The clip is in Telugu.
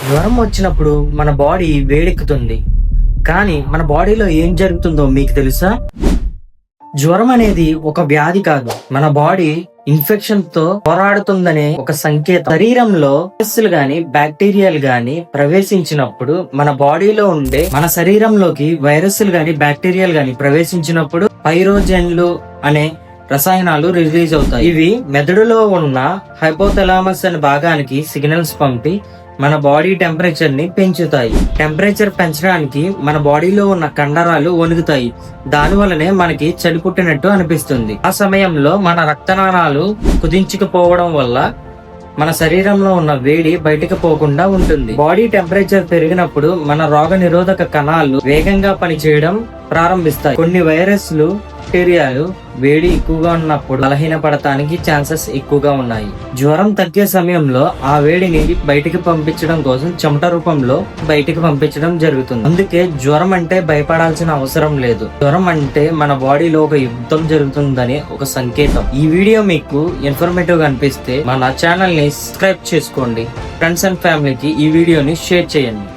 జ్వరం వచ్చినప్పుడు మన బాడీ వేడెక్కుతుంది, కానీ మన బాడీలో ఏం జరుగుతుందో మీకు తెలుసా? జ్వరం అనేది ఒక వ్యాధి కాదు, మన బాడీ ఇన్ఫెక్షన్ తో పోరాడుతుందనే ఒక సంకేతం. శరీరంలో వైరస్లు గాని బ్యాక్టీరియాలు గాని ప్రవేశించినప్పుడు మన బాడీలో ఉండే మన శరీరంలోకి వైరస్లు గాని బ్యాక్టీరియాలు గాని ప్రవేశించినప్పుడు పైరోజెన్లు అనే రసాయనాలు రిలీజ్ అవుతాయి. ఇవి మెదడులో ఉన్న హైపోథలామస్ అనే భాగానికి సిగ్నల్స్ పంపి మన బాడీ టెంపరేచర్ ని పెంచుతాయి. టెంపరేచర్ పెంచడానికి మన బాడీలో ఉన్న కండరాలు వణుకుతాయి. దాని వల్లనే మనకి చలి పుట్టినట్టు అనిపిస్తుంది. ఆ సమయంలో మన రక్తనాళాలు కుదించుకుపోవడం వల్ల మన శరీరంలో ఉన్న వేడి బయటకు పోకుండా ఉంటుంది. బాడీ టెంపరేచర్ పెరిగినప్పుడు మన రోగ నిరోధక కణాలు వేగంగా పనిచేయడం ప్రారంభిస్తాయి. కొన్ని వైరస్లు బ్యాక్టీరియాలు వేడి ఎక్కువగా ఉన్నప్పుడు బలహీనపడటానికి ఛాన్సెస్ ఎక్కువగా ఉన్నాయి. జ్వరం తగ్గే సమయంలో ఆ వేడిని బయటికి పంపించడం కోసం చెమట రూపంలో బయటికి పంపించడం జరుగుతుంది. అందుకే జ్వరం అంటే భయపడాల్సిన అవసరం లేదు. జ్వరం అంటే మన బాడీలో ఒక యుద్ధం జరుగుతుందని ఒక సంకేతం. ఈ వీడియో మీకు ఇన్ఫర్మేటివ్ గా అనిపిస్తే మన ఛానల్ ని సబ్స్క్రైబ్ చేసుకోండి. ఫ్రెండ్స్ అండ్ ఫ్యామిలీకి ఈ వీడియోని షేర్ చేయండి.